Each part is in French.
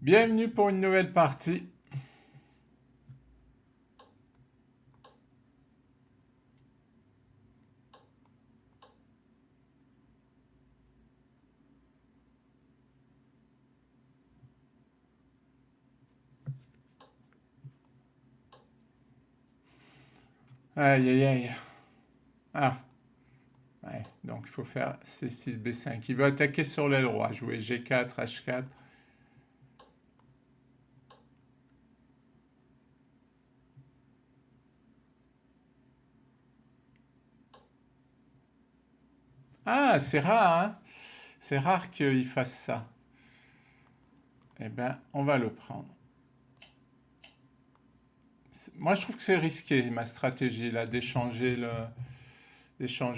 Bienvenue pour une nouvelle partie. Aïe aïe aïe. Ah, ouais. Donc il faut faire C6, B5. Il veut attaquer sur l'aile roi. Jouer G4, H4. Ah, c'est rare, hein? C'est rare qu'il fasse ça. Eh ben, on va le prendre. Moi, je trouve que c'est risqué, ma stratégie, là, d'échanger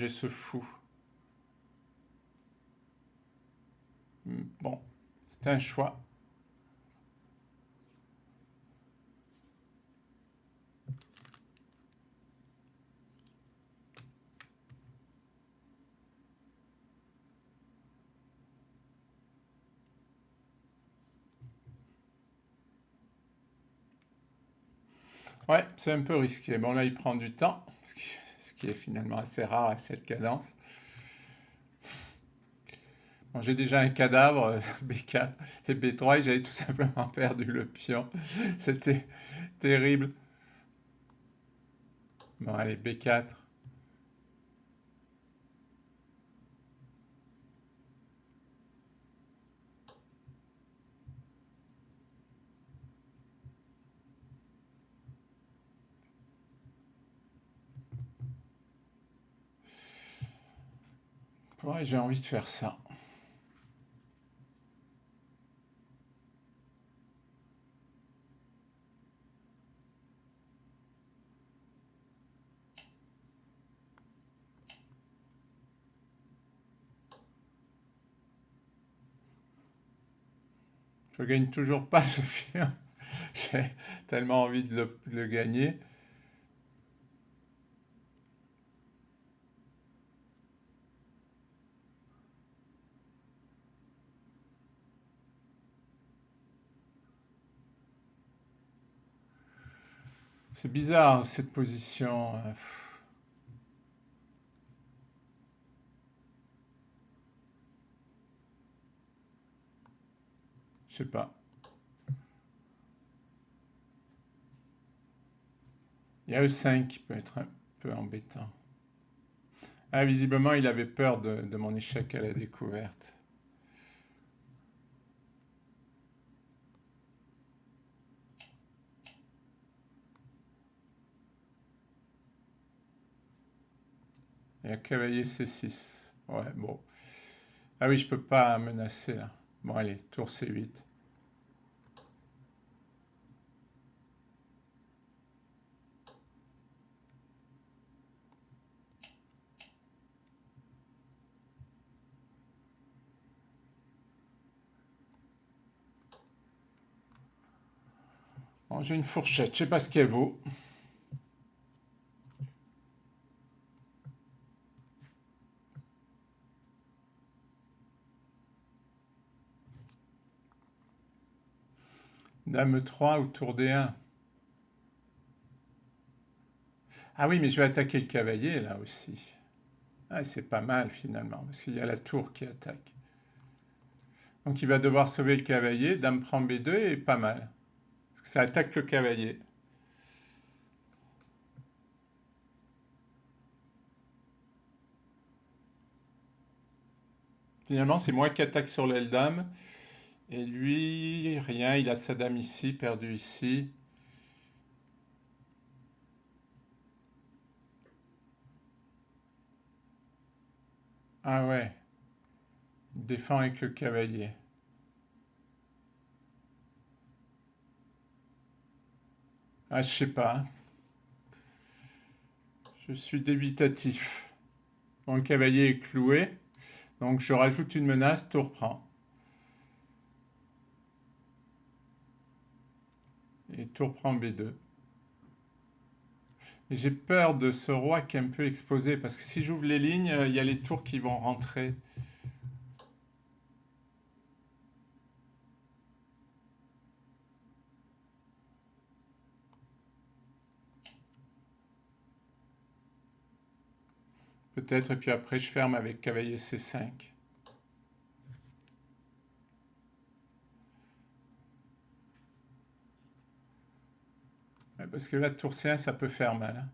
ce fou. Bon, c'est un choix. Ouais, c'est un peu risqué. Bon, là, il prend du temps, ce qui est finalement assez rare à cette cadence. Bon, j'ai déjà un cadavre, B4 et B3, et j'avais tout simplement perdu le pion. C'était terrible. Bon, allez, B4. Ouais, j'ai envie de faire ça. Je gagne toujours pas ce pion. J'ai tellement envie de le gagner. C'est bizarre, cette position. Je sais pas. Il y a E5 qui peut être un peu embêtant. Ah, visiblement, il avait peur de mon échec à la découverte. Il y a cavalier C6. Ouais, bon. Ah oui, je peux pas menacer là. Bon, allez, tour C8. Bon, j'ai une fourchette, je sais pas ce qu'elle vaut. Dame 3 ou tour D1. Ah oui, mais je vais attaquer le cavalier là aussi. Ah, c'est pas mal finalement, parce qu'il y a la tour qui attaque. Donc il va devoir sauver le cavalier. Dame prend B2 et pas mal. Parce que ça attaque le cavalier. Finalement, c'est moi qui attaque sur l'aile dame. Et lui, rien, il a sa dame ici, perdue ici. Ah ouais, il défend avec le cavalier. Ah, je sais pas, je suis débitatif. Bon, le cavalier est cloué, donc je rajoute une menace, tour prend. Et tour prend B2. Et j'ai peur de ce roi qui est un peu exposé, parce que si j'ouvre les lignes, il y a les tours qui vont rentrer. Peut-être, et puis après je ferme avec cavalier C5. Ouais, parce que là, tour C1, ça peut faire mal, hein.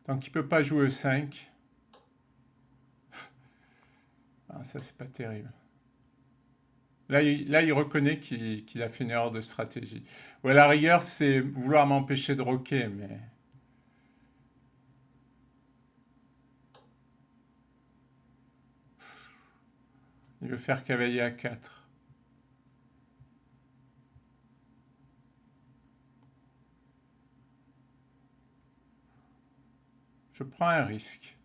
Tant qu'il ne peut pas jouer E5. Ah, ça, c'est pas terrible. Là, il reconnaît qu'il a fait une erreur de stratégie. Ou à la rigueur, c'est vouloir m'empêcher de roquer, mais... Il veut faire cavalier A4. Je prends un risque.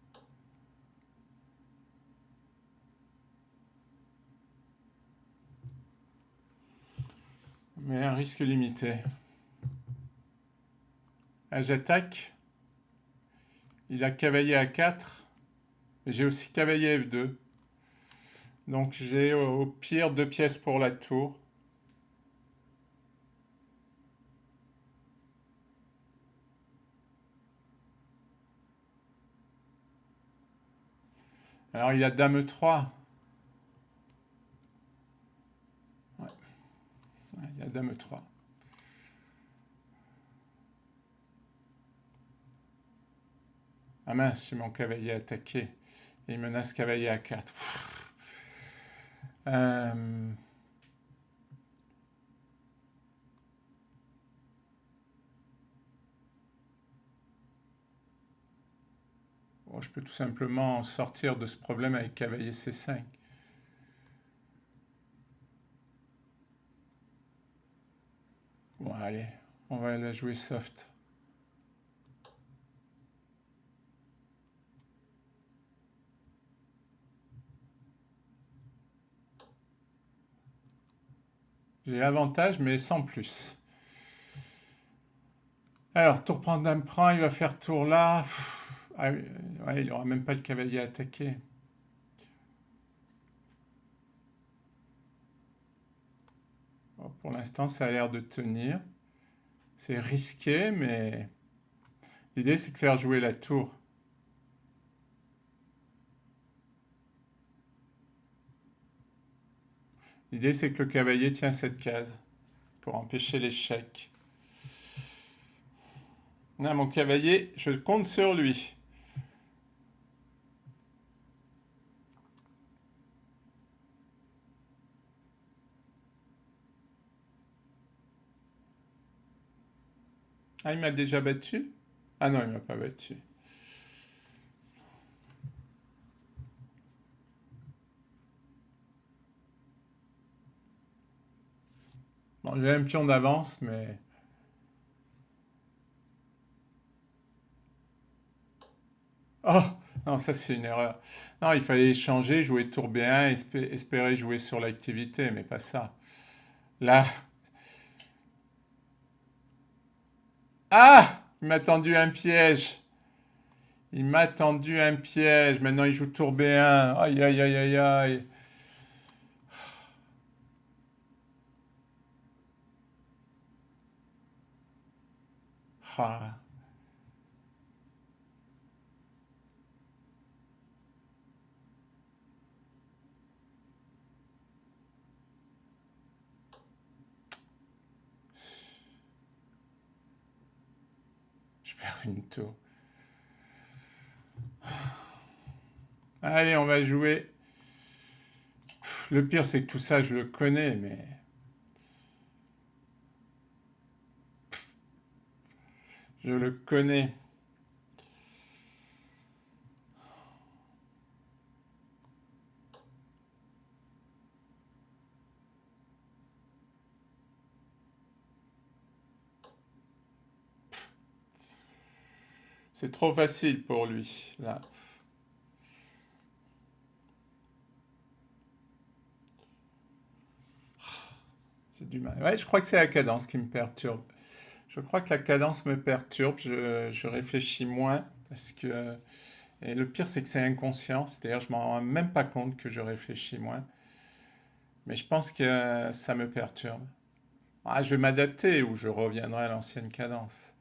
Mais un risque limité. Ah, j'attaque. Il a cavalier A4. Et j'ai aussi cavalier F2. Donc j'ai au pire 2 pièces pour la tour. Alors il a dame E3. Ouais, il a dame E3. Ah mince, j'ai mon cavalier attaqué. Et il menace cavalier A4. Euh, bon, je peux tout simplement sortir de ce problème avec cavalier C5. Bon, allez, on va la jouer soft. J'ai avantage, mais sans plus. Alors, tour prend, dame prend, il va faire tour là. Ah, ouais, il n'aura même pas le cavalier attaqué. Bon, pour l'instant, ça a l'air de tenir. C'est risqué, mais l'idée, c'est de faire jouer la tour. L'idée, c'est que le cavalier tient cette case pour empêcher l'échec. Non, mon cavalier, je compte sur lui. Ah, il m'a déjà battu? Ah non, il m'a pas battu. Bon, j'ai un pion d'avance, mais... Oh! Non, ça c'est une erreur. Non, il fallait échanger, jouer tour B1, espérer jouer sur l'activité, mais pas ça. Là... Ah! Il m'a tendu un piège. Il m'a tendu un piège. Maintenant, il joue tour B1. Aïe, aïe, aïe, aïe, aïe. Ah. Je perds une tour. Allez, on va jouer. Le pire, c'est que tout ça, je le connais, mais... Je le connais. C'est trop facile pour lui, là. C'est du mal. Ouais, je crois que c'est la cadence qui me perturbe. Je crois que la cadence me perturbe. Je réfléchis moins parce que... Et le pire, c'est que c'est inconscient. C'est-à-dire, je m'en rends même pas compte que je réfléchis moins. Mais je pense que ça me perturbe. Ah, je vais m'adapter ou je reviendrai à l'ancienne cadence.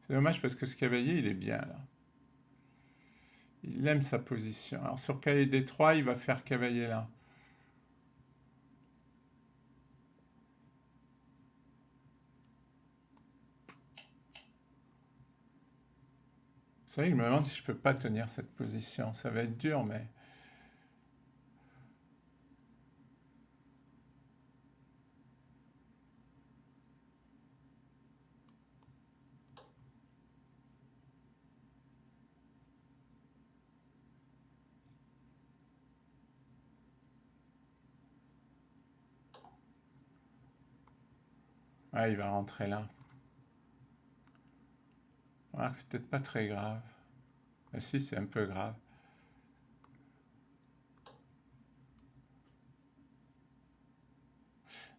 C'est dommage parce que ce cavalier, il est bien là. Il aime sa position. Alors sur cavalier D3, il va faire cavalier là. Vous savez, je me demande si je peux pas tenir cette position. Ça va être dur, mais... Ah, il va rentrer là. Alors, c'est peut-être pas très grave. Ah, si, c'est un peu grave.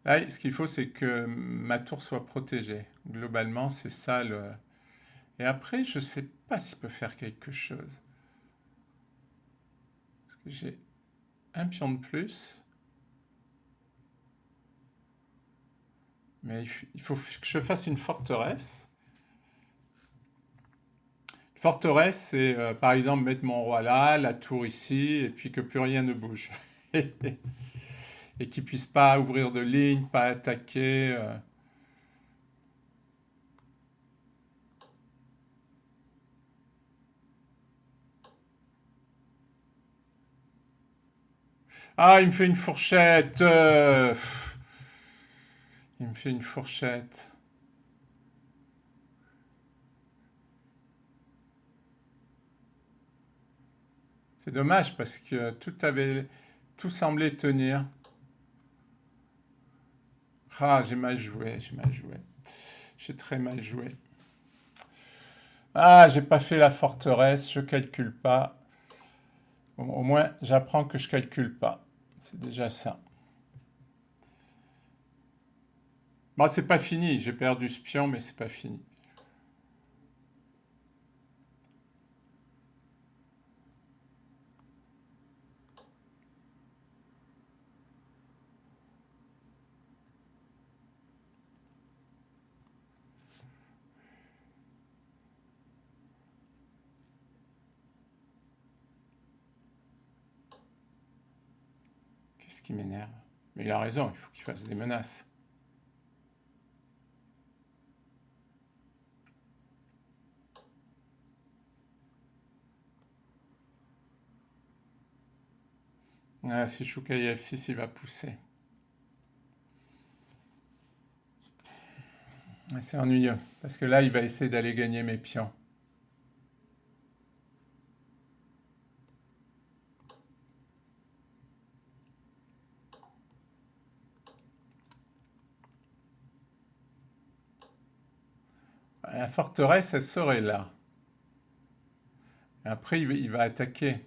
Là, ce qu'il faut, c'est que ma tour soit protégée. Globalement, c'est ça le... Et après, je sais pas s'il peut faire quelque chose. Parce que j'ai un pion de plus. Mais il faut que je fasse une forteresse. Une forteresse, c'est par exemple mettre mon roi là, la tour ici, et puis que plus rien ne bouge. Et qu'il puisse pas ouvrir de ligne, pas attaquer. Ah, il me fait une fourchette. Il me fait une fourchette. C'est dommage parce que tout semblait tenir. Ah, j'ai mal joué, j'ai mal joué. J'ai très mal joué. Ah, j'ai pas fait la forteresse, je calcule pas. Bon, au moins, j'apprends que je calcule pas. C'est déjà ça. Bon, c'est pas fini. J'ai perdu ce pion, mais c'est pas fini. Qu'est-ce qui m'énerve? Mais il a raison, il faut qu'il fasse des menaces. Ah, si Choukai F6, il va pousser. Ah, c'est ennuyeux, parce que là, il va essayer d'aller gagner mes pions. La forteresse, elle serait là. Après, il va attaquer.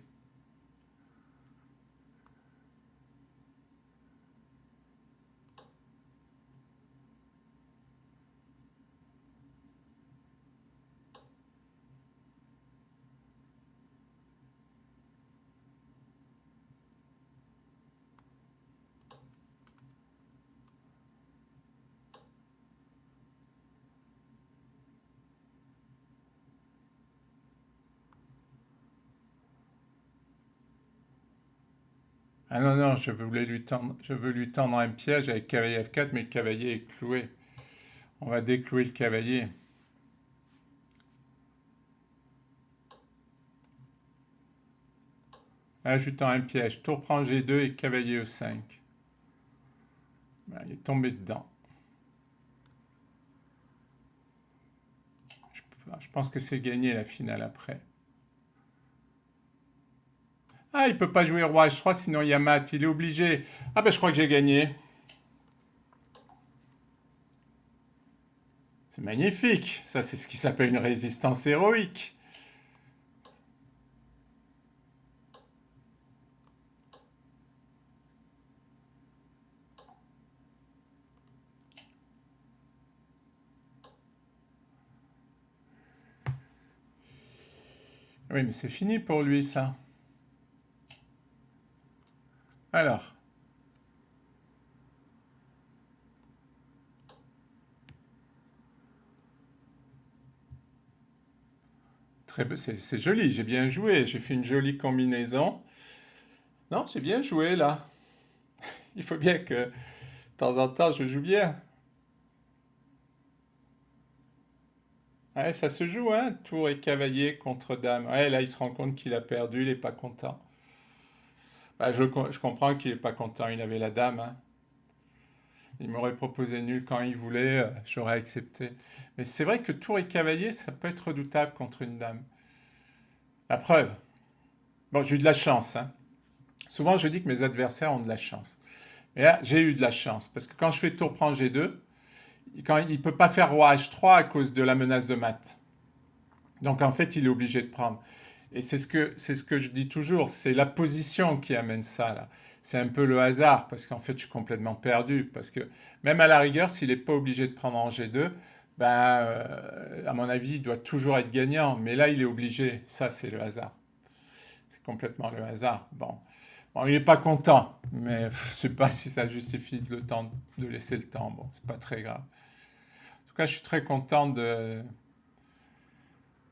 Ah non, non, je veux lui tendre un piège avec cavalier F4, mais le cavalier est cloué. On va déclouer le cavalier. Ajoutant un piège. Tour prend G2 et cavalier E5. Ben, il est tombé dedans. Je pense que c'est gagné la finale après. Ah, il peut pas jouer roi H3, sinon il y a mat. Il est obligé. Ah ben je crois que j'ai gagné. C'est magnifique. Ça, c'est ce qui s'appelle une résistance héroïque. Oui, mais c'est fini pour lui, ça. Alors, c'est joli, j'ai bien joué, j'ai fait une jolie combinaison. Non, j'ai bien joué là. Il faut bien que de temps en temps je joue bien. Ouais, ça se joue, hein, tour et cavalier contre dame. Ouais, là il se rend compte qu'il a perdu, il est pas content. Bah, je comprends qu'il est pas content, il avait la dame, hein. Il m'aurait proposé nul quand il voulait, j'aurais accepté. Mais c'est vrai que tour et cavalier, ça peut être redoutable contre une dame. La preuve. Bon, j'ai eu de la chance, hein. Souvent, je dis que mes adversaires ont de la chance. Et là, j'ai eu de la chance. Parce que quand je fais tour prend G2, quand il ne peut pas faire roi H3 à cause de la menace de mat. Donc en fait, il est obligé de prendre. Et c'est ce que je dis toujours, c'est la position qui amène ça là. C'est un peu le hasard parce qu'en fait, je suis complètement perdu. Parce que même à la rigueur, s'il n'est pas obligé de prendre en G2, ben, à mon avis, il doit toujours être gagnant. Mais là, il est obligé. Ça, c'est le hasard. C'est complètement le hasard. Bon. Bon, il n'est pas content, mais je ne sais pas si ça justifie le temps de laisser le temps. Bon, c'est pas très grave. En tout cas, je suis très content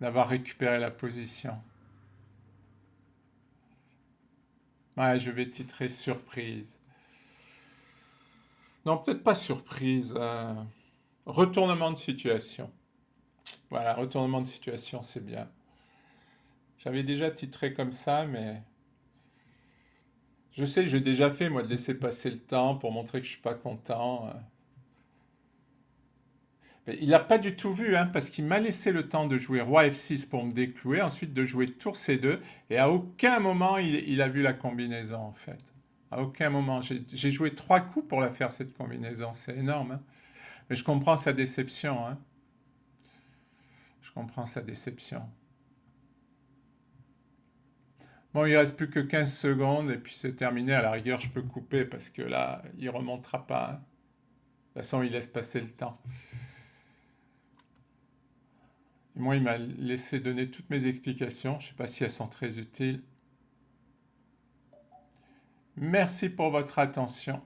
d'avoir récupéré la position. Ouais, je vais titrer surprise. Non, peut-être pas surprise. Retournement de situation. Voilà, retournement de situation, c'est bien. J'avais déjà titré comme ça, mais je sais, j'ai déjà fait, moi, de laisser passer le temps pour montrer que je suis pas content. Mais il n'a pas du tout vu, hein, parce qu'il m'a laissé le temps de jouer roi F6 pour me déclouer, ensuite de jouer tour C2, et à aucun moment il a vu la combinaison, en fait. À aucun moment. J'ai joué 3 coups pour la faire, cette combinaison. C'est énorme, hein. Mais je comprends sa déception, hein. Je comprends sa déception. Bon, il reste plus que 15 secondes, et puis c'est terminé. À la rigueur, je peux couper, parce que là, il remontera pas, hein. De toute façon, il laisse passer le temps. Et moi, il m'a laissé donner toutes mes explications. Je ne sais pas si elles sont très utiles. Merci pour votre attention.